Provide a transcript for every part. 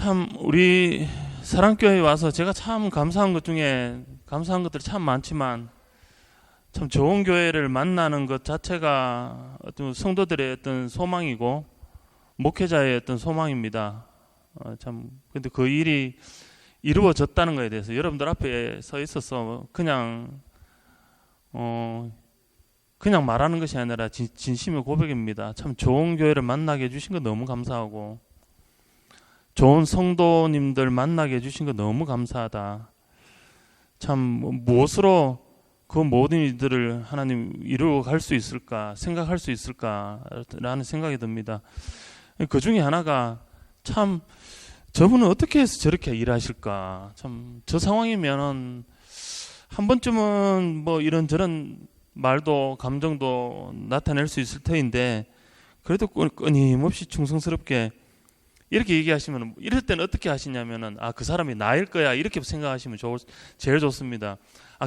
참 우리 사랑교회에 와서 제가 참 감사한 것 중에 감사한 것들이 참 많지만 참 좋은 교회를 만나는 것 자체가 어떤 성도들의 어떤 소망이고 목회자의 어떤 소망입니다. 참 근데 그 일이 이루어졌다는 것에 대해서 여러분들 앞에 서 있어서 그냥 말하는 것이 아니라 진심의 고백입니다. 참 좋은 교회를 만나게 해주신 거 너무 감사하고 좋은 성도님들 만나게 해주신 거 너무 감사하다. 참 무엇으로 그 모든 일들을 하나님 이루어 갈 수 있을까 생각할 수 있을까라는 생각이 듭니다. 그 중에 하나가 참 저분은 어떻게 해서 저렇게 일하실까. 참 저 상황이면은 한 번쯤은 뭐 이런저런 말도 감정도 나타낼 수 있을 터인데 그래도 끊임없이 충성스럽게 이렇게 얘기하시면 이럴 때는 어떻게 하시냐면은 그 사람이 나일 거야 이렇게 생각하시면 제일 좋습니다.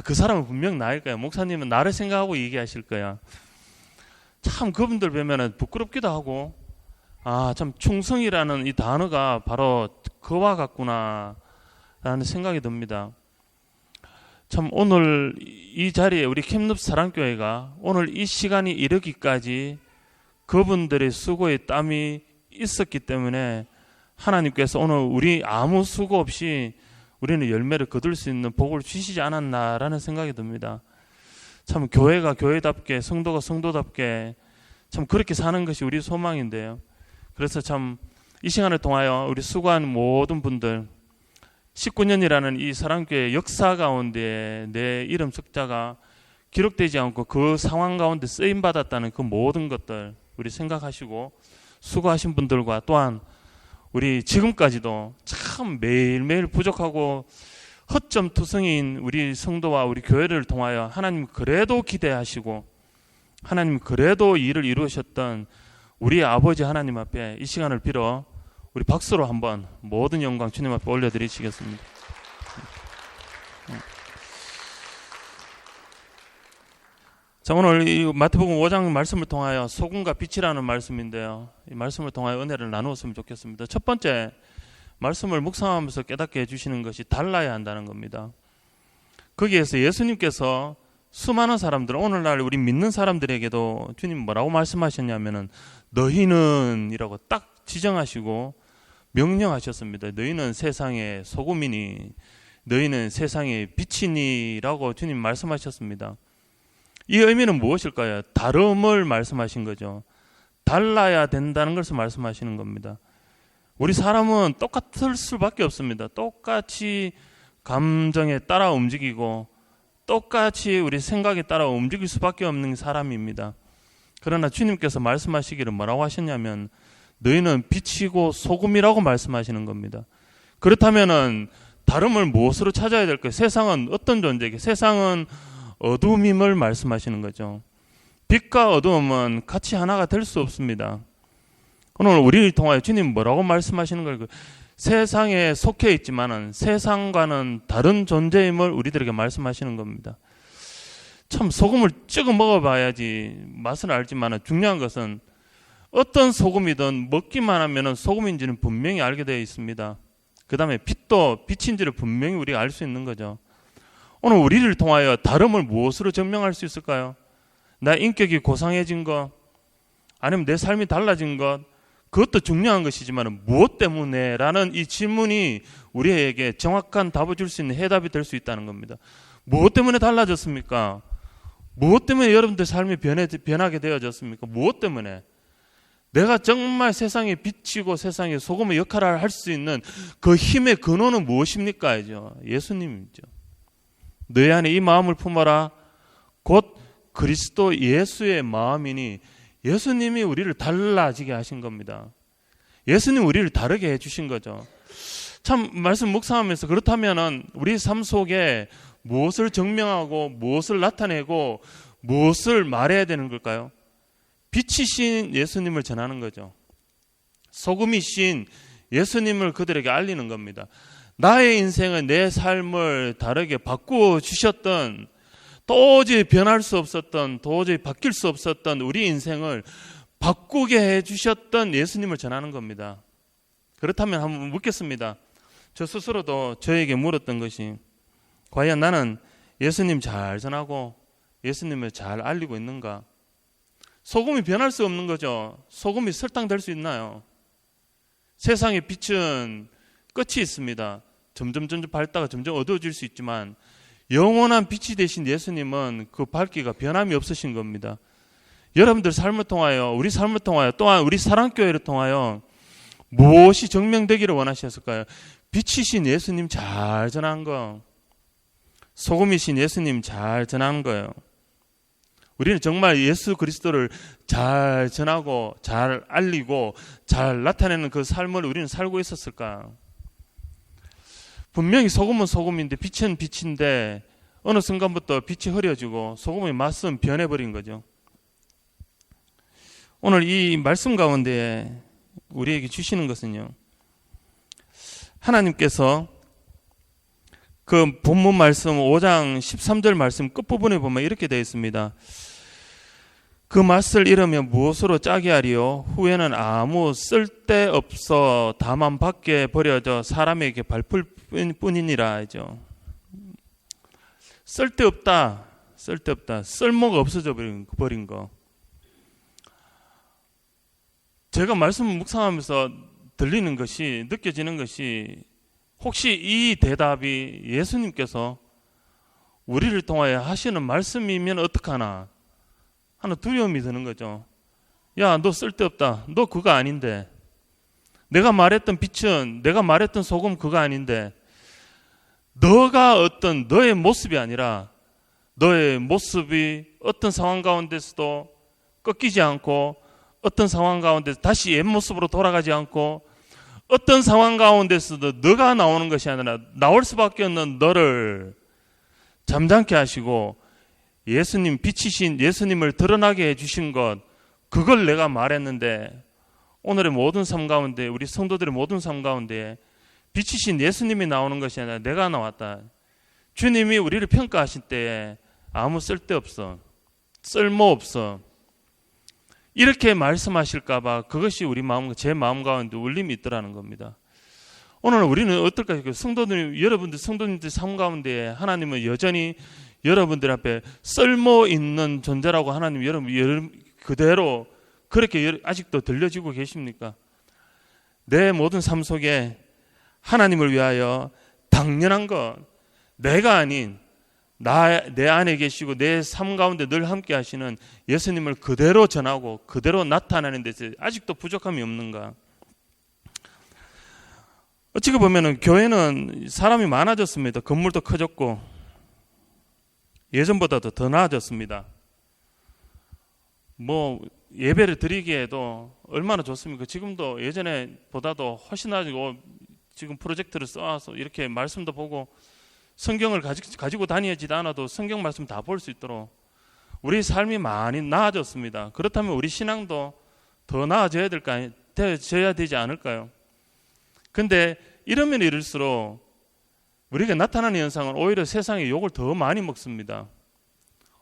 그 사람은 분명 나일 거야. 목사님은 나를 생각하고 얘기하실 거야. 참 그분들 뵈면은 부끄럽기도 하고 참 충성이라는 이 단어가 바로 그와 같구나 라는 생각이 듭니다. 참 오늘 이 자리에 우리 캠룹 사랑교회가 오늘 이 시간이 이르기까지 그분들의 수고의 땀이 있었기 때문에 하나님께서 오늘 우리 아무 수고 없이 우리는 열매를 거둘 수 있는 복을 주시지 않았나라는 생각이 듭니다. 참 교회가 교회답게 성도가 성도답게 참 그렇게 사는 것이 우리 소망인데요. 그래서 참 이 시간을 통하여 우리 수고한 모든 분들 19년이라는 이 사랑교회 역사 가운데 내 이름 석자가 기록되지 않고 그 상황 가운데 쓰임받았다는 그 모든 것들 우리 생각하시고 수고하신 분들과 또한 우리 지금까지도 참 매일매일 부족하고 허점투성이인 우리 성도와 우리 교회를 통하여 하나님 그래도 기대하시고 하나님 그래도 일을 이루셨던 우리 아버지 하나님 앞에 이 시간을 빌어 우리 박수로 한번 모든 영광 주님 앞에 올려드리시겠습니다. 자, 오늘 이 마태복음 5장 말씀을 통하여 소금과 빛이라는 말씀인데요. 이 말씀을 통하여 은혜를 나누었으면 좋겠습니다. 첫 번째 말씀을 묵상하면서 깨닫게 해주시는 것이 달라야 한다는 겁니다. 거기에서 예수님께서 수많은 사람들, 오늘날 우리 믿는 사람들에게도 주님 뭐라고 말씀하셨냐면은 너희는 이라고 딱 지정하시고 명령하셨습니다. 너희는 세상의 소금이니 너희는 세상의 빛이니 라고 주님 말씀하셨습니다. 이 의미는 무엇일까요? 다름을 말씀하신 거죠. 달라야 된다는 것을 말씀하시는 겁니다. 우리 사람은 똑같을 수밖에 없습니다. 똑같이 감정에 따라 움직이고 똑같이 우리 생각에 따라 움직일 수밖에 없는 사람입니다. 그러나 주님께서 말씀하시기를 뭐라고 하셨냐면 너희는 빛이고 소금이라고 말씀하시는 겁니다. 그렇다면은 다름을 무엇으로 찾아야 될까요? 세상은 어떤 존재에게? 세상은 어둠임을 말씀하시는 거죠. 빛과 어둠은 같이 하나가 될 수 없습니다. 오늘 우리를 통하여 주님 뭐라고 말씀하시는 걸까요? 세상에 속해 있지만은 세상과는 다른 존재임을 우리들에게 말씀하시는 겁니다. 참 소금을 찍어 먹어봐야지 맛을 알지만 중요한 것은 어떤 소금이든 먹기만 하면 소금인지는 분명히 알게 되어 있습니다. 그 다음에 빛도 빛인지를 분명히 우리가 알 수 있는 거죠. 오늘 우리를 통하여 다름을 무엇으로 증명할 수 있을까요? 나 인격이 고상해진 것, 아니면 내 삶이 달라진 것, 그것도 중요한 것이지만 무엇 때문에? 라는 이 질문이 우리에게 정확한 답을 줄 수 있는 해답이 될 수 있다는 겁니다. 무엇 때문에 달라졌습니까? 무엇 때문에 여러분들 삶이 변하게 되어졌습니까? 무엇 때문에? 내가 정말 세상의 빛이고 세상의 소금의 역할을 할 수 있는 그 힘의 근원은 무엇입니까? 예수님이죠. 너희 안에 이 마음을 품어라. 곧 그리스도 예수의 마음이니 예수님이 우리를 달라지게 하신 겁니다. 예수님 우리를 다르게 해주신 거죠. 참 말씀 묵상하면서 그렇다면 우리 삶 속에 무엇을 증명하고 무엇을 나타내고 무엇을 말해야 되는 걸까요? 빛이신 예수님을 전하는 거죠. 소금이신 예수님을 그들에게 알리는 겁니다. 나의 인생은 내 삶을 다르게 바꾸어 주셨던 도저히 변할 수 없었던 도저히 바뀔 수 없었던 우리 인생을 바꾸게 해주셨던 예수님을 전하는 겁니다. 그렇다면 한번 묻겠습니다. 저 스스로도 저에게 물었던 것이, 과연 나는 예수님 잘 전하고 예수님을 잘 알리고 있는가? 소금이 변할 수 없는 거죠. 소금이 설탕 될 수 있나요? 세상의 빛은 끝이 있습니다. 점점 밝다가 점점 어두워질 수 있지만 영원한 빛이 되신 예수님은 그 밝기가 변함이 없으신 겁니다. 여러분들 삶을 통하여, 우리 삶을 통하여, 또한 우리 사랑교회를 통하여 무엇이 증명되기를 원하셨을까요? 빛이신 예수님 잘 전한 거, 소금이신 예수님 잘 전하는 거예요. 우리는 정말 예수 그리스도를 잘 전하고 잘 알리고 잘 나타내는 그 삶을 우리는 살고 있었을까? 분명히 소금은 소금인데 빛은 빛인데 어느 순간부터 빛이 흐려지고 소금의 맛은 변해버린 거죠. 오늘 이 말씀 가운데 우리에게 주시는 것은요, 하나님께서 그 본문 말씀 5장 13절 말씀 끝부분에 보면 이렇게 되어 있습니다. 그 맛을 잃으면 무엇으로 짜게 하리요? 후에는 아무 쓸데없어 다만 밖에 버려져 사람에게 밟힐 뿐이니라 하죠. 쓸데없다. 쓸모가 없어져 버린 거. 제가 말씀을 묵상하면서 들리는 것이, 느껴지는 것이, 혹시 이 대답이 예수님께서 우리를 통하여 하시는 말씀이면 어떡하나 하는 두려움이 드는 거죠. 야, 너 쓸데없다. 너 그거 아닌데. 내가 말했던 빛은, 내가 말했던 소금 그거 아닌데. 너가 어떤 너의 모습이 아니라 너의 모습이 어떤 상황 가운데서도 꺾이지 않고, 어떤 상황 가운데 다시 옛 모습으로 돌아가지 않고, 어떤 상황 가운데서도 너가 나오는 것이 아니라 나올 수밖에 없는 너를 잠잠케 하시고 예수님, 빛이신 예수님을 드러나게 해주신 것, 그걸 내가 말했는데 오늘의 모든 삶 가운데, 우리 성도들의 모든 삶 가운데 빛이신 예수님이 나오는 것이 아니라 내가 나왔다. 주님이 우리를 평가하실 때에 아무 쓸데없어, 쓸모없어, 이렇게 말씀하실까봐 그것이 우리 마음, 제 마음 가운데 울림이 있더라는 겁니다. 오늘 우리는 어떨까요? 성도들, 여러분들, 성도님들 삶 가운데 하나님은 여전히 여러분들 앞에 쓸모 있는 존재라고 하나님 여러분 그대로 그렇게 아직도 들려지고 계십니까? 내 모든 삶 속에 하나님을 위하여 당연한 것, 내가 아닌 내 안에 계시고 내 삶 가운데 늘 함께 하시는 예수님을 그대로 전하고 그대로 나타내는 데서 아직도 부족함이 없는가? 어찌게 보면은 교회는 사람이 많아졌습니다. 건물도 커졌고 예전보다도 더 나아졌습니다. 뭐 예배를 드리기에도 얼마나 좋습니까? 지금도 예전에 보다도 훨씬 나아지고 지금 프로젝터를 써서 이렇게 말씀도 보고 성경을 가지고 다니지도 않아도 성경 말씀 다 볼 수 있도록 우리 삶이 많이 나아졌습니다. 그렇다면 우리 신앙도 더 나아져야 되지 않을까요? 근데 이러면 이럴수록 우리가 나타나는 현상은 오히려 세상의 욕을 더 많이 먹습니다.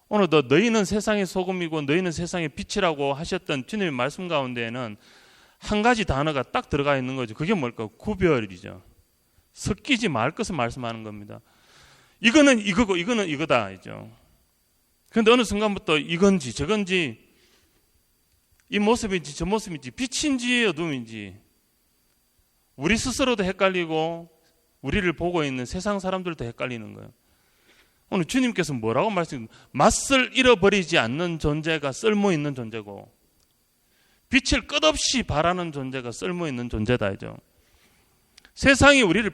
오늘도 너희는 세상의 소금이고 너희는 세상의 빛이라고 하셨던 주님의 말씀 가운데에는 한 가지 단어가 딱 들어가 있는 거죠. 그게 뭘까요? 구별이죠. 섞이지 말 것을 말씀하는 겁니다. 이거는 이거고 이거는 이거다. 그런데 어느 순간부터 이건지 저건지, 이 모습인지 저 모습인지, 빛인지 어둠인지 우리 스스로도 헷갈리고 우리를 보고 있는 세상 사람들도 헷갈리는 거예요. 오늘 주님께서 뭐라고 말씀하십니까? 맛을 잃어버리지 않는 존재가 쓸모있는 존재고 빛을 끝없이 바라는 존재가 쓸모있는 존재다. 세상이 우리를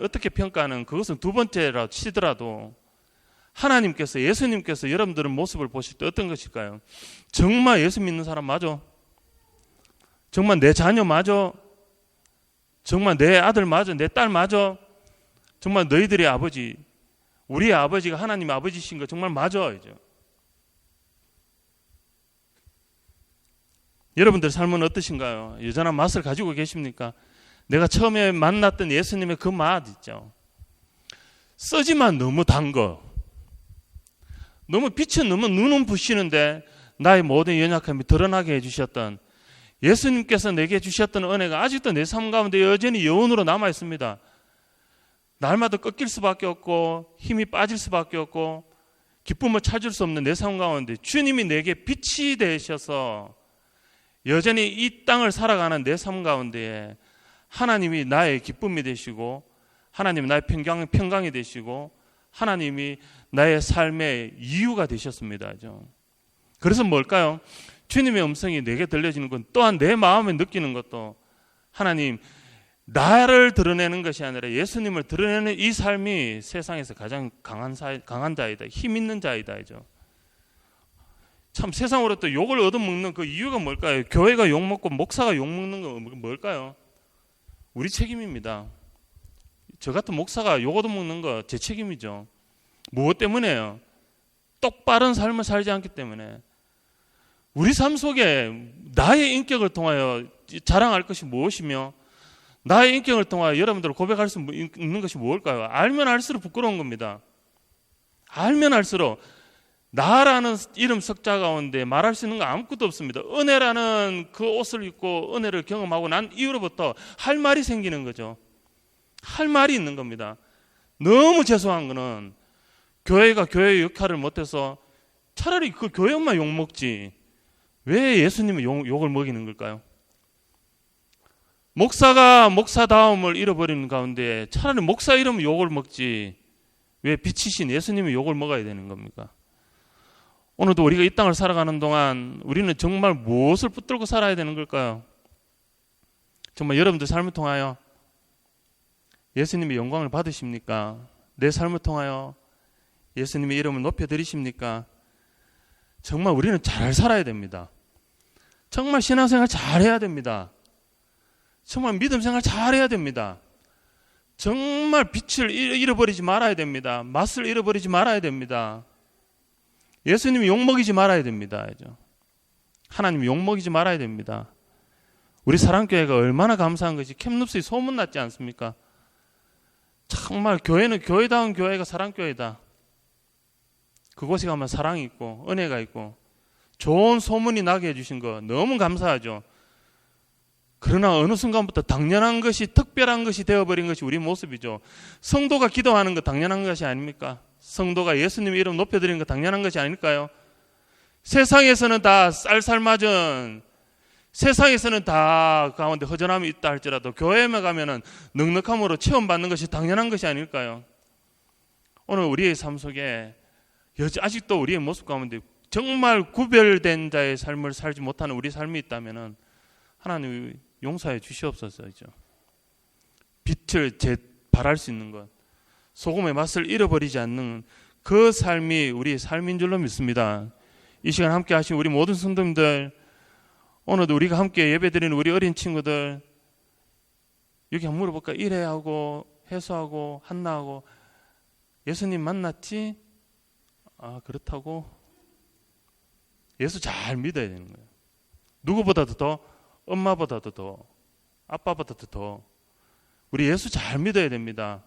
어떻게 평가하는 그것은 두 번째라 치더라도 하나님께서, 예수님께서 여러분들의 모습을 보실 때 어떤 것일까요? 정말 예수 믿는 사람 맞아? 정말 내 자녀 맞아? 정말 내 아들 맞아? 내 딸 맞아? 정말 너희들의 아버지, 우리의 아버지가 하나님의 아버지신 거 정말 맞아? 여러분들 삶은 어떠신가요? 여전한 맛을 가지고 계십니까? 내가 처음에 만났던 예수님의 그 맛 있죠. 쓰지만 너무 단 거. 너무 빛은 너무 눈은 부시는데 나의 모든 연약함이 드러나게 해주셨던 예수님께서 내게 주셨던 은혜가 아직도 내 삶 가운데 여전히 여운으로 남아 있습니다. 날마다 꺾일 수밖에 없고 힘이 빠질 수밖에 없고 기쁨을 찾을 수 없는 내 삶 가운데 주님이 내게 빛이 되셔서 여전히 이 땅을 살아가는 내 삶 가운데 하나님이 나의 기쁨이 되시고 하나님이 나의 평강이 되시고 하나님이 나의 삶의 이유가 되셨습니다. 그래서 뭘까요? 주님의 음성이 내게 들려지는 건 또한 내 마음에 느끼는 것도 하나님 나를 드러내는 것이 아니라 예수님을 드러내는 이 삶이 세상에서 가장 강한 자이다. 힘 있는 자이다. 참 세상으로 또 욕을 얻어먹는 그 이유가 뭘까요? 교회가 욕먹고 목사가 욕먹는 건 뭘까요? 우리 책임입니다. 저 같은 목사가 욕 얻어먹는 거 제 책임이죠. 무엇 때문에요? 똑바른 삶을 살지 않기 때문에. 우리 삶 속에 나의 인격을 통하여 자랑할 것이 무엇이며 나의 인격을 통하여 여러분들 고백할 수 있는 것이 무엇일까요? 알면 알수록 부끄러운 겁니다. 알면 알수록 나라는 이름 석자 가운데 말할 수 있는 거 아무것도 없습니다. 은혜라는 그 옷을 입고 은혜를 경험하고 난 이후로부터 할 말이 생기는 거죠. 할 말이 있는 겁니다. 너무 죄송한 거는 교회가 교회의 역할을 못해서 차라리 그 교회 엄마 욕먹지 왜 예수님은 욕을 먹이는 걸까요? 목사가 목사다움을 잃어버리는 가운데 차라리 목사 이름 욕을 먹지 왜 빛이신 예수님이 욕을 먹어야 되는 겁니까? 오늘도 우리가 이 땅을 살아가는 동안 우리는 정말 무엇을 붙들고 살아야 되는 걸까요? 정말 여러분들 삶을 통하여 예수님의 영광을 받으십니까? 내 삶을 통하여 예수님의 이름을 높여드리십니까? 정말 우리는 잘 살아야 됩니다. 정말 신앙생활 잘 해야 됩니다. 정말 믿음 생활 잘 해야 됩니다. 정말 빛을 잃어버리지 말아야 됩니다. 맛을 잃어버리지 말아야 됩니다. 예수님이 욕먹이지 말아야 됩니다. 하나님이 욕먹이지 말아야 됩니다. 우리 사랑교회가 얼마나 감사한 것이 캠룹스에 소문났지 않습니까? 정말 교회는 교회다운 교회가 사랑교회다. 그곳에 가면 사랑이 있고 은혜가 있고 좋은 소문이 나게 해주신 거 너무 감사하죠. 그러나 어느 순간부터 당연한 것이 특별한 것이 되어버린 것이 우리 모습이죠. 성도가 기도하는 거 당연한 것이 아닙니까? 성도가 예수님의 이름 높여드리는 거 당연한 것이 아닐까요? 세상에서는 다 쌀쌀맞은 세상에서는 다 가운데 허전함이 있다 할지라도 교회에 가면은 넉넉함으로 체험받는 것이 당연한 것이 아닐까요? 오늘 우리의 삶 속에 아직도 우리의 모습 가운데 정말 구별된 자의 삶을 살지 못하는 우리 삶이 있다면은 하나님 용서해 주시옵소서죠. 빛을 발할 수 있는 것, 소금의 맛을 잃어버리지 않는 그 삶이 우리의 삶인 줄로 믿습니다. 이 시간 함께 하신 우리 모든 성도님들, 오늘도 우리가 함께 예배드리는 우리 어린 친구들 여기 한번 물어볼까? 일해하고 해수하고 한나하고 예수님 만났지? 아 그렇다고? 예수 잘 믿어야 되는 거예요. 누구보다도 더, 엄마보다도 더, 아빠보다도 더 우리 예수 잘 믿어야 됩니다.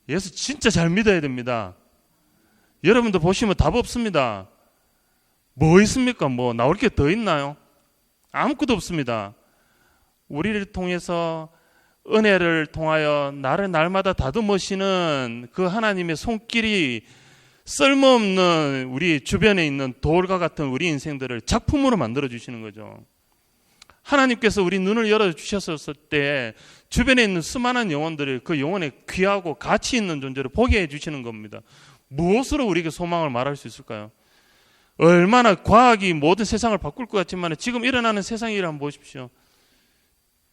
예수 진짜 잘 믿어야 됩니다. 여러분도 보시면 답 없습니다. 뭐 있습니까? 뭐 나올 게 더 있나요? 아무것도 없습니다. 우리를 통해서 은혜를 통하여 나를 날마다 다듬으시는 그 하나님의 손길이 쓸모없는 우리 주변에 있는 돌과 같은 우리 인생들을 작품으로 만들어 주시는 거죠. 하나님께서 우리 눈을 열어주셨을 때 주변에 있는 수많은 영혼들이 그 영혼의 귀하고 가치 있는 존재를 보게 해주시는 겁니다. 무엇으로 우리에게 소망을 말할 수 있을까요? 얼마나 과학이 모든 세상을 바꿀 것 같지만 지금 일어나는 세상 일을 한번 보십시오.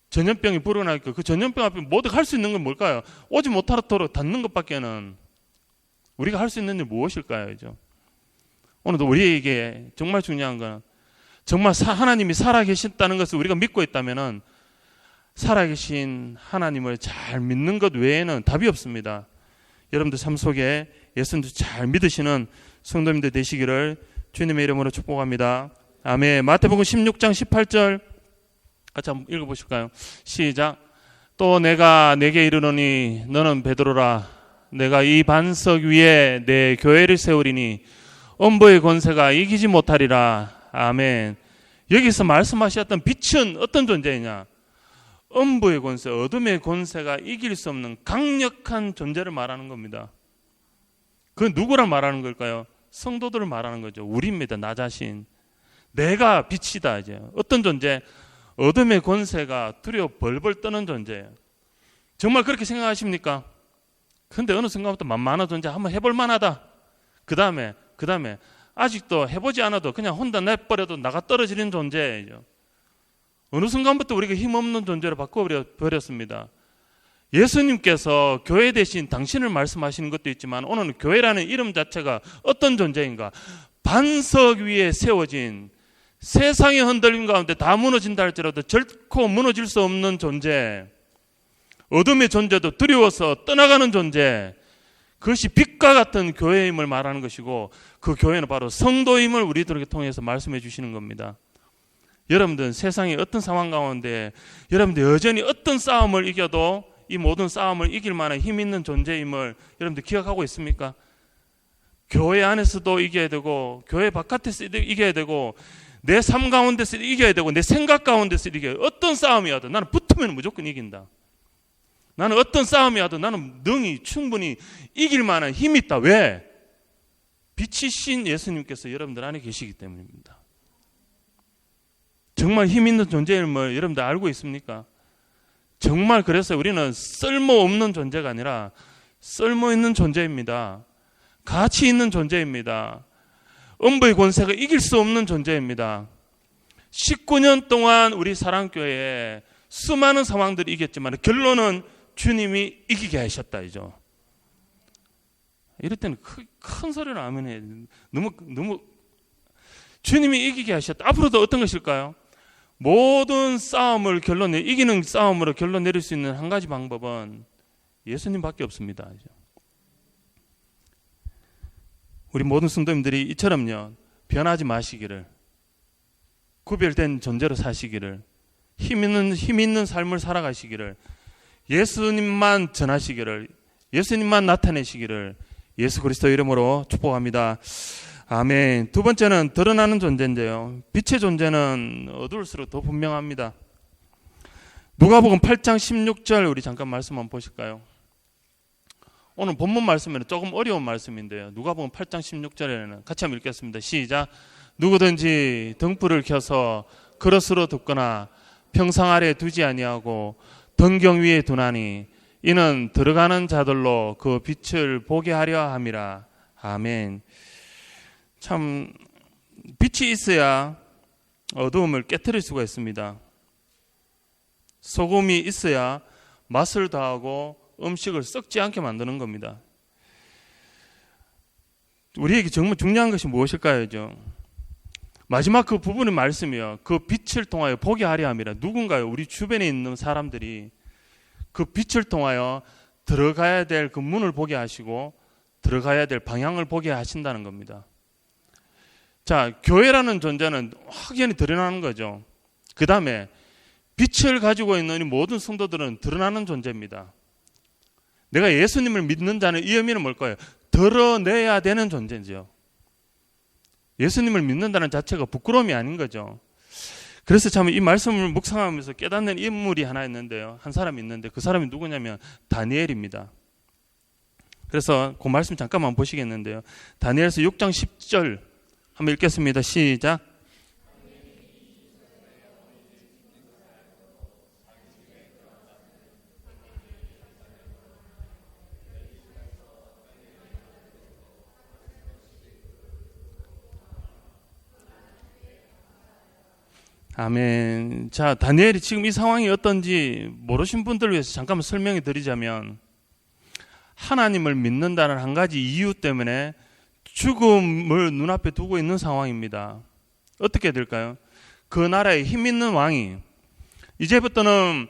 전염병이 불어나니까 그 전염병 앞에 모두 할 수 있는 건 뭘까요? 오지 못하도록 닫는 것밖에는 우리가 할 수 있는 일 무엇일까요? 오늘도 우리에게 정말 중요한 건 정말 하나님이 살아계신다는 것을 우리가 믿고 있다면 살아계신 하나님을 잘 믿는 것 외에는 답이 없습니다. 여러분들 삶 속에 예수님도 잘 믿으시는 성도님들 되시기를 주님의 이름으로 축복합니다. 아멘. 마태복음 16장 18절 같이 한번 읽어보실까요? 시작. 또 내가 내게 이르노니 너는 베드로라. 내가 이 반석 위에 내 교회를 세우리니 음부의 권세가 이기지 못하리라. 아멘. 여기서 말씀하셨던 빛은 어떤 존재이냐? 음부의 권세, 어둠의 권세가 이길 수 없는 강력한 존재를 말하는 겁니다. 그 누구를 말하는 걸까요? 성도들을 말하는 거죠. 우리입니다. 나 자신. 내가 빛이다. 이제 어떤 존재? 어둠의 권세가 두려워 벌벌 떠는 존재예요. 정말 그렇게 생각하십니까? 근데 어느 순간부터 만만한 존재 한번 해볼 만하다. 그 다음에 아직도 해보지 않아도 그냥 혼자 내버려도 나가 떨어지는 존재예요. 어느 순간부터 우리가 힘없는 존재로 바꿔버렸습니다. 예수님께서 교회 대신 당신을 말씀하시는 것도 있지만 오늘은 교회라는 이름 자체가 어떤 존재인가? 반석 위에 세워진 세상의 흔들림 가운데 다 무너진다 할지라도 결코 무너질 수 없는 존재, 어둠의 존재도 두려워서 떠나가는 존재, 그것이 빛과 같은 교회임을 말하는 것이고 그 교회는 바로 성도임을 우리들에게 통해서 말씀해 주시는 겁니다. 여러분들은 세상의 어떤 상황 가운데 여러분들 여전히 어떤 싸움을 이겨도 이 모든 싸움을 이길 만한 힘 있는 존재임을 여러분들 기억하고 있습니까? 교회 안에서도 이겨야 되고 교회 바깥에서도 이겨야 되고 내 삶 가운데서도 이겨야 되고 내 생각 가운데서도 이겨야 돼요. 어떤 싸움이어도 나는 붙으면 무조건 이긴다. 나는 어떤 싸움이어도 나는 능히 충분히 이길 만한 힘이 있다. 왜? 빛이신 예수님께서 여러분들 안에 계시기 때문입니다. 정말 힘 있는 존재임을 여러분들 알고 있습니까? 정말 그래서 우리는 쓸모없는 존재가 아니라 쓸모있는 존재입니다. 가치 있는 존재입니다. 음부의 권세가 이길 수 없는 존재입니다. 19년 동안 우리 사랑교회에 수많은 상황들이 이겼지만 결론은 주님이 이기게 하셨다이죠. 이럴 때는 큰 소리로 아멘해. 너무 주님이 이기게 하셨다. 앞으로도 어떤 것일까요? 모든 싸움을 이기는 싸움으로 결론 내릴 수 있는 한 가지 방법은 예수님밖에 없습니다. 우리 모든 성도님들이 이처럼요 변하지 마시기를, 구별된 존재로 사시기를, 힘 있는 삶을 살아가시기를, 예수님만 전하시기를, 예수님만 나타내시기를 예수 그리스도 이름으로 축복합니다. 아멘. 두 번째는 드러나는 존재인데요, 빛의 존재는 어두울수록 더 분명합니다. 누가복음 8장 16절 우리 잠깐 말씀 한번 보실까요? 오늘 본문 말씀에는 조금 어려운 말씀인데요, 누가복음 8장 16절에는 같이 한번 읽겠습니다. 시작. 누구든지 등불을 켜서 그릇으로 둡거나 평상 아래 두지 아니하고 등경 위에 두나니 이는 들어가는 자들로 그 빛을 보게 하려 함이라. 아멘. 참 빛이 있어야 어두움을 깨트릴 수가 있습니다. 소금이 있어야 맛을 더하고 음식을 썩지 않게 만드는 겁니다. 우리에게 정말 중요한 것이 무엇일까요? 마지막 그 부분의 말씀이요, 그 빛을 통하여 보게 하려 함이라. 누군가요? 우리 주변에 있는 사람들이 그 빛을 통하여 들어가야 될 그 문을 보게 하시고 들어가야 될 방향을 보게 하신다는 겁니다. 자, 교회라는 존재는 확연히 드러나는 거죠. 그 다음에 빛을 가지고 있는 이 모든 성도들은 드러나는 존재입니다. 내가 예수님을 믿는 자는 이 의미는 뭘까요? 드러내야 되는 존재죠. 예수님을 믿는다는 자체가 부끄러움이 아닌 거죠. 그래서 참 이 말씀을 묵상하면서 깨닫는 인물이 하나 있는데요, 한 사람이 있는데 그 사람이 누구냐면 다니엘입니다. 그래서 그 말씀 잠깐만 보시겠는데요, 다니엘서 6장 10절 한번 읽겠습니다. 시작. 아멘. 자, 다니엘이 지금 이 상황이 어떤지 모르신 분들을 위해서 잠깐만 설명해 드리자면, 하나님을 믿는다는 한 가지 이유 때문에 죽음을 눈앞에 두고 있는 상황입니다. 어떻게 될까요? 그 나라에 힘 있는 왕이 이제부터는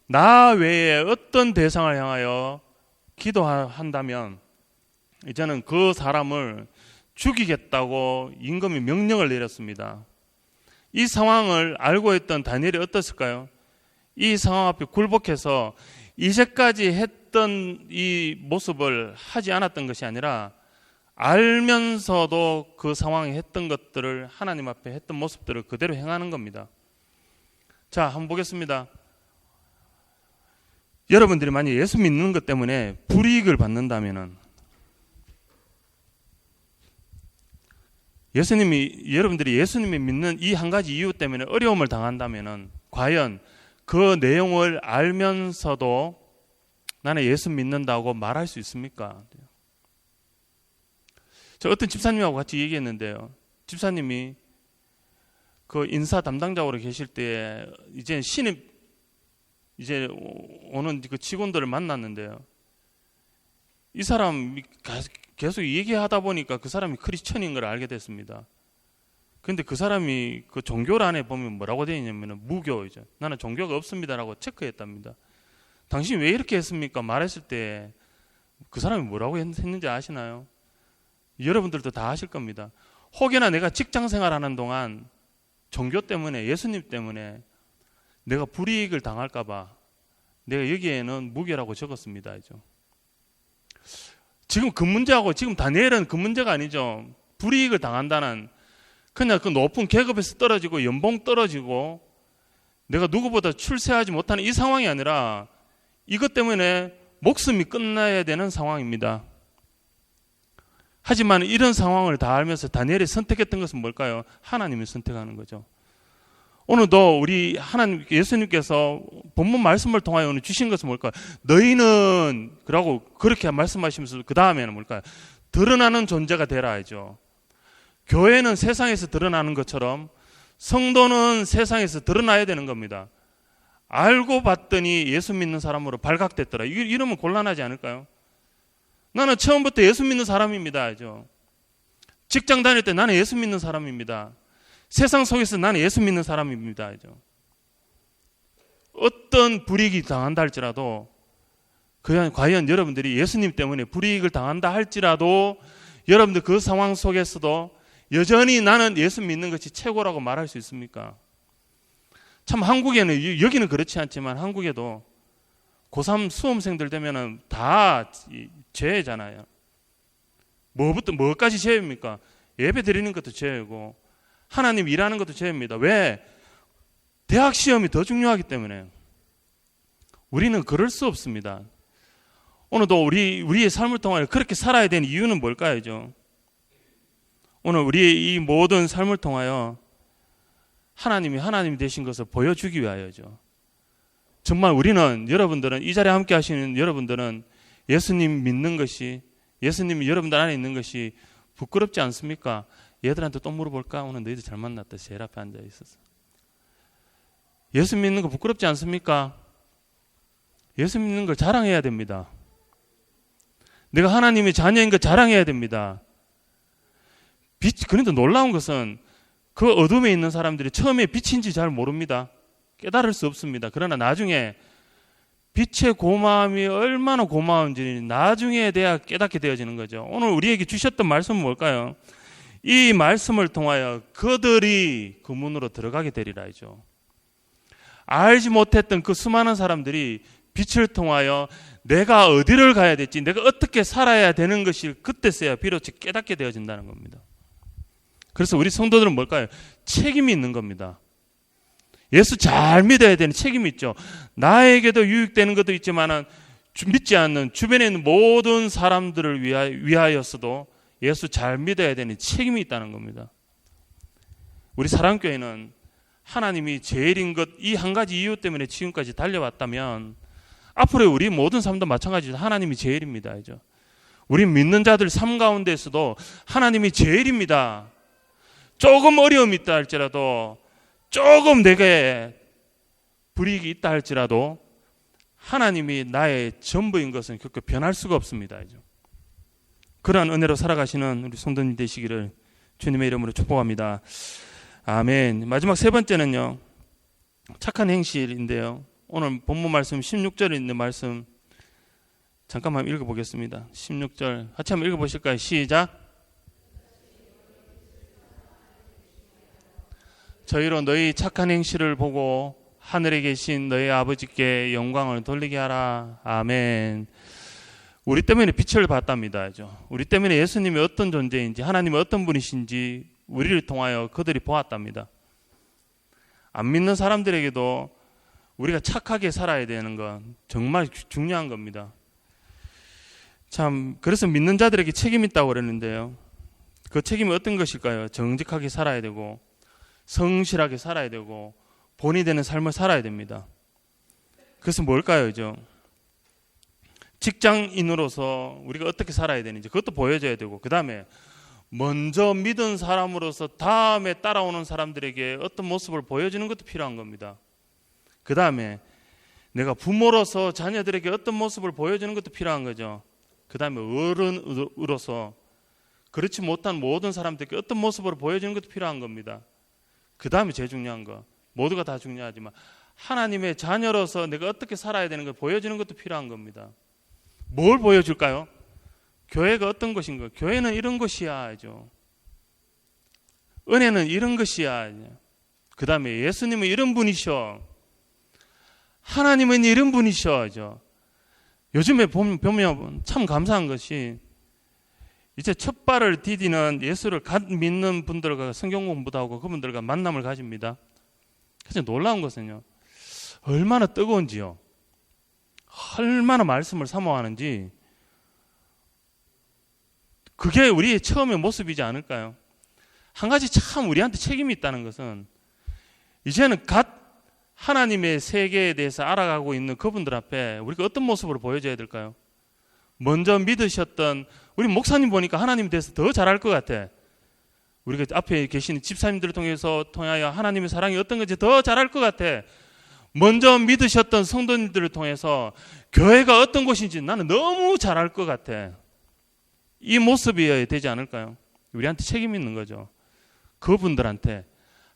나 외에 어떤 대상을 향하여 기도한다면 이제는 그 사람을 죽이겠다고 임금이 명령을 내렸습니다. 이 상황을 알고 있던 다니엘이 어땠을까요? 이 상황 앞에 굴복해서 이제까지 했던 이 모습을 하지 않았던 것이 아니라 알면서도 그 상황에 했던 것들을 하나님 앞에 했던 모습들을 그대로 행하는 겁니다. 자, 한번 보겠습니다. 여러분들이 만약 예수 믿는 것 때문에 불이익을 받는다면은, 여러분들이 예수님이 믿는 이 한 가지 이유 때문에 어려움을 당한다면은 과연 그 내용을 알면서도 나는 예수 믿는다고 말할 수 있습니까? 저 어떤 집사님하고 같이 얘기했는데요. 집사님이 그 인사 담당자로 계실 때 이제 신입 오는 그 직원들을 만났는데요. 이 사람이 계속 얘기하다 보니까 그 사람이 크리스천인 걸 알게 됐습니다. 근데 그 사람이 그 종교란에 보면 뭐라고 되어 있냐면 무교이죠. 나는 종교가 없습니다라고 체크했답니다. 당신이 왜 이렇게 했습니까? 말했을 때 그 사람이 뭐라고 했는지 아시나요? 여러분들도 다 아실 겁니다. 혹여나 내가 직장 생활하는 동안 종교 때문에, 예수님 때문에 내가 불이익을 당할까 봐 내가 여기에는 무교라고 적었습니다. 지금 그 문제하고 지금 다니엘은 그 문제가 아니죠. 불이익을 당한다는, 그냥 그 높은 계급에서 떨어지고 연봉 떨어지고 내가 누구보다 출세하지 못하는 이 상황이 아니라 이것 때문에 목숨이 끝나야 되는 상황입니다. 하지만 이런 상황을 다 알면서 다니엘이 선택했던 것은 뭘까요? 하나님이 선택하는 거죠. 오늘도 우리 하나님, 예수님께서 본문 말씀을 통하여 오늘 주신 것은 뭘까요? 너희는, 그러고 그렇게 말씀하시면서 그 다음에는 뭘까요? 드러나는 존재가 되라 하죠. 교회는 세상에서 드러나는 것처럼 성도는 세상에서 드러나야 되는 겁니다. 알고 봤더니 예수 믿는 사람으로 발각됐더라. 이러면 곤란하지 않을까요? 나는 처음부터 예수 믿는 사람입니다. 직장 다닐 때 나는 예수 믿는 사람입니다. 세상 속에서 나는 예수 믿는 사람입니다. 어떤 불이익이 당한다 할지라도, 과연 여러분들이 예수님 때문에 불이익을 당한다 할지라도 여러분들 그 상황 속에서도 여전히 나는 예수 믿는 것이 최고라고 말할 수 있습니까? 참 한국에는, 여기는 그렇지 않지만 한국에도 고3 수험생들 되면은 다 죄잖아요. 뭐까지 죄입니까? 예배 드리는 것도 죄이고 하나님 일하는 것도 죄입니다. 왜? 대학 시험이 더 중요하기 때문에. 우리는 그럴 수 없습니다. 오늘도 우리의 삶을 통하여 그렇게 살아야 되는 이유는 뭘까요? 오늘 우리의 이 모든 삶을 통하여 하나님이 하나님 되신 것을 보여주기 위하여죠. 정말 우리는, 여러분들은, 이 자리에 함께 하시는 여러분들은 예수님 믿는 것이, 예수님이 여러분들 안에 있는 것이 부끄럽지 않습니까? 얘들한테 또 물어볼까? 오늘 너희들 잘 만났다. 제일 앞에 앉아 있어서. 예수 믿는 거 부끄럽지 않습니까? 예수 믿는 걸 자랑해야 됩니다. 내가 하나님의 자녀인 걸 자랑해야 됩니다. 그런데 놀라운 것은 그 어둠에 있는 사람들이 처음에 빛인지 잘 모릅니다. 깨달을 수 없습니다. 그러나 나중에 빛의 고마움이 얼마나 고마운지 나중에 돼야 깨닫게 되어지는 거죠. 오늘 우리에게 주셨던 말씀은 뭘까요? 이 말씀을 통하여 그들이 그 문으로 들어가게 되리라 하죠. 알지 못했던 그 수많은 사람들이 빛을 통하여 내가 어디를 가야 될지, 내가 어떻게 살아야 되는 것이 그때서야 비로소 깨닫게 되어진다는 겁니다. 그래서 우리 성도들은 뭘까요? 책임이 있는 겁니다. 예수 잘 믿어야 되는 책임이 있죠. 나에게도 유익되는 것도 있지만 믿지 않는 주변에 있는 모든 사람들을 위하여서도 예수 잘 믿어야 되는 책임이 있다는 겁니다. 우리 사랑교회는 하나님이 제일인 것, 이 한 가지 이유 때문에 지금까지 달려왔다면 앞으로 우리 모든 삶도 마찬가지로 하나님이 제일입니다. 우리 믿는 자들 삶 가운데서도 하나님이 제일입니다. 조금 어려움이 있다 할지라도, 조금 내게 불이익이 있다 할지라도 하나님이 나의 전부인 것은 결코 변할 수가 없습니다. 그러한 은혜로 살아가시는 우리 성도님 되시기를 주님의 이름으로 축복합니다. 아멘. 마지막 세 번째는요, 착한 행실인데요. 오늘 본문 말씀 16절에 있는 말씀 잠깐만 읽어보겠습니다. 16절 같이 한번 읽어보실까요? 시작. 저희로 너희 착한 행실을 보고 하늘에 계신 너희 아버지께 영광을 돌리게 하라. 아멘. 우리 때문에 빛을 봤답니다. 우리 때문에 예수님이 어떤 존재인지, 하나님이 어떤 분이신지 우리를 통하여 그들이 보았답니다. 안 믿는 사람들에게도 우리가 착하게 살아야 되는 건 정말 중요한 겁니다. 참, 그래서 믿는 자들에게 책임이 있다고 그랬는데요. 그 책임이 어떤 것일까요? 정직하게 살아야 되고, 성실하게 살아야 되고, 본이 되는 삶을 살아야 됩니다. 그래서 뭘까요? 직장인으로서 우리가 어떻게 살아야 되는지 그것도 보여줘야 되고, 그 다음에 먼저 믿은 사람으로서 다음에 따라오는 사람들에게 어떤 모습을 보여주는 것도 필요한 겁니다. 그 다음에 내가 부모로서 자녀들에게 어떤 모습을 보여주는 것도 필요한 거죠. 그 다음에 어른으로서 그렇지 못한 모든 사람들에게 어떤 모습으로 보여주는 것도 필요한 겁니다. 그 다음에 제일 중요한 거, 모두가 다 중요하지만 하나님의 자녀로서 내가 어떻게 살아야 되는 걸 보여주는 것도 필요한 겁니다. 뭘 보여줄까요? 교회가 어떤 것인가? 교회는 이런 것이야. 은혜는 이런 것이야. 그 다음에 예수님은 이런 분이셔. 하나님은 이런 분이셔. 요즘에 보면 참 감사한 것이 이제 첫 발을 디디는 예수를 갓 믿는 분들과 성경 공부도 하고 그분들과 만남을 가집니다. 그래서 놀라운 것은요, 얼마나 뜨거운지요, 얼마나 말씀을 사모하는지, 그게 우리의 처음의 모습이지 않을까요? 한 가지 참 우리한테 책임이 있다는 것은, 이제는 갓 하나님의 세계에 대해서 알아가고 있는 그분들 앞에 우리가 어떤 모습으로 보여줘야 될까요? 먼저 믿으셨던 우리 목사님 보니까 하나님에 대해서 더 잘할 것 같아. 우리가 앞에 계시는 집사님들을 통하여 하나님의 사랑이 어떤 건지 더 잘할 것 같아. 먼저 믿으셨던 성도님들을 통해서 교회가 어떤 곳인지 나는 너무 잘할 것 같아. 이 모습이어야 되지 않을까요? 우리한테 책임이 있는 거죠. 그분들한테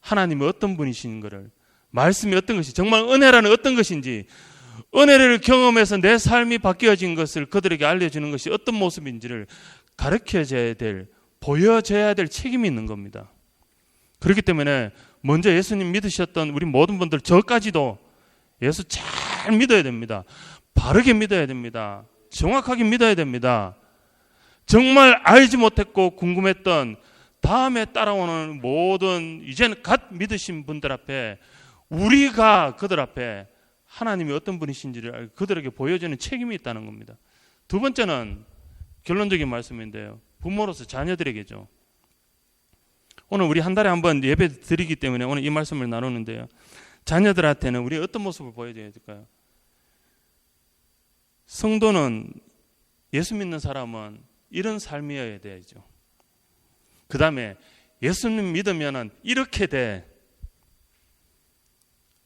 하나님이 어떤 분이신 것을, 말씀이 어떤 것이, 정말 은혜라는 어떤 것인지, 은혜를 경험해서 내 삶이 바뀌어진 것을 그들에게 알려주는 것이 어떤 모습인지를 가르쳐줘야 될, 보여줘야 될 책임이 있는 겁니다. 그렇기 때문에 먼저 예수님 믿으셨던 우리 모든 분들, 저까지도 예수 잘 믿어야 됩니다. 바르게 믿어야 됩니다. 정확하게 믿어야 됩니다. 정말 알지 못했고 궁금했던 다음에 따라오는 모든 이제는 갓 믿으신 분들 앞에 우리가 그들 앞에 하나님이 어떤 분이신지를 그들에게 보여주는 책임이 있다는 겁니다. 두 번째는 결론적인 말씀인데요, 부모로서 자녀들에게죠. 오늘 우리 한 달에 한 번 예배 드리기 때문에 오늘 이 말씀을 나누는데요, 자녀들한테는 우리 어떤 모습을 보여줘야 될까요? 성도는, 예수 믿는 사람은 이런 삶이어야 되죠. 그 다음에 예수님 믿으면 이렇게 돼.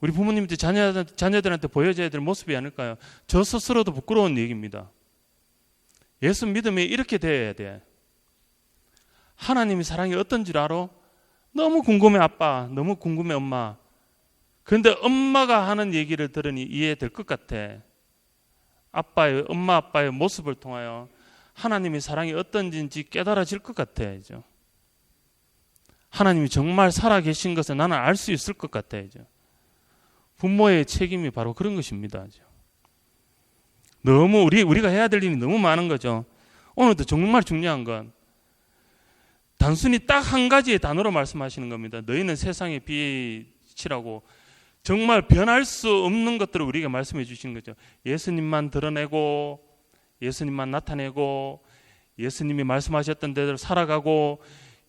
우리 부모님들 자녀들한테 보여줘야 될 모습이 아닐까요? 저 스스로도 부끄러운 얘기입니다. 예수 믿으면 이렇게 돼야 돼. 하나님의 사랑이 어떤 줄 알아? 너무 궁금해 아빠, 너무 궁금해 엄마. 그런데 엄마가 하는 얘기를 들으니 이해될 것 같아. 엄마 아빠의 모습을 통하여 하나님의 사랑이 어떤지 깨달아질 것 같아. 하나님이 정말 살아계신 것을 나는 알 수 있을 것 같아. 부모의 책임이 바로 그런 것입니다. 너무 우리가 해야 될 일이 너무 많은 거죠. 오늘도 정말 중요한 건 단순히 딱 한 가지의 단어로 말씀하시는 겁니다. 너희는 세상의 빛이라고. 정말 변할 수 없는 것들을 우리에게 말씀해 주시는 거죠. 예수님만 드러내고, 예수님만 나타내고, 예수님이 말씀하셨던 대로 살아가고,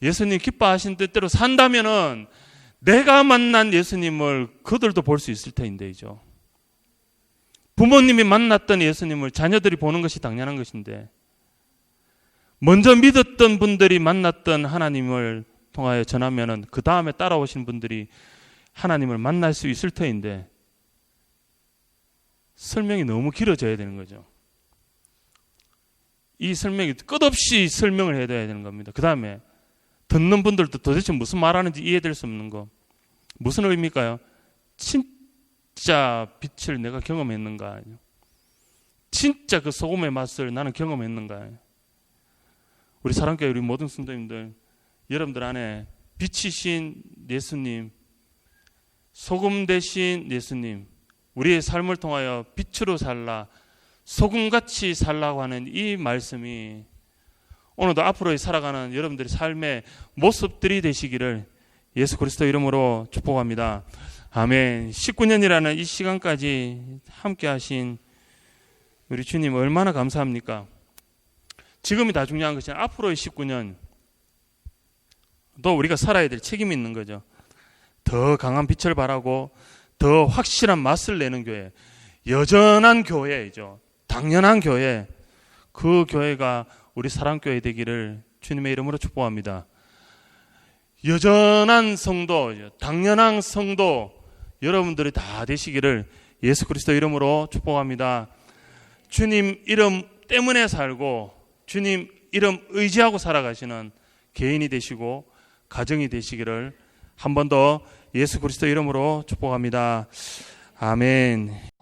예수님 기뻐하신 뜻대로 산다면은 내가 만난 예수님을 그들도 볼 수 있을 터인데죠. 부모님이 만났던 예수님을 자녀들이 보는 것이 당연한 것인데, 먼저 믿었던 분들이 만났던 하나님을 통하여 전하면은 그 다음에 따라오신 분들이 하나님을 만날 수 있을 터인데, 설명이 너무 길어져야 되는 거죠. 이 설명이 끝없이 설명을 해야 되는 겁니다. 그 다음에 듣는 분들도 도대체 무슨 말하는지 이해될 수 없는 거. 무슨 의미일까요? 진짜 빛을 내가 경험했는가? 진짜 그 소금의 맛을 나는 경험했는가? 우리 사랑교회 우리 모든 성도님들, 여러분들 안에 빛이신 예수님, 소금 대신 예수님, 우리의 삶을 통하여 빛으로 살라 소금같이 살라고 하는 이 말씀이 오늘도 앞으로 살아가는 여러분들의 삶의 모습들이 되시기를 예수 그리스도 이름으로 축복합니다. 아멘. 19년이라는 이 시간까지 함께 하신 우리 주님 얼마나 감사합니까? 지금이 다 중요한 것이 아니라 앞으로의 19년 또 우리가 살아야 될 책임이 있는 거죠. 더 강한 빛을 발하고 더 확실한 맛을 내는 교회, 여전한 교회이죠. 당연한 교회, 그 교회가 우리 사랑교회 되기를 주님의 이름으로 축복합니다. 여전한 성도, 당연한 성도 여러분들이 다 되시기를 예수 그리스도 이름으로 축복합니다. 주님 이름 때문에 살고 주님 이름 의지하고 살아가시는 개인이 되시고 가정이 되시기를 한 번 더 예수 그리스도 이름으로 축복합니다. 아멘.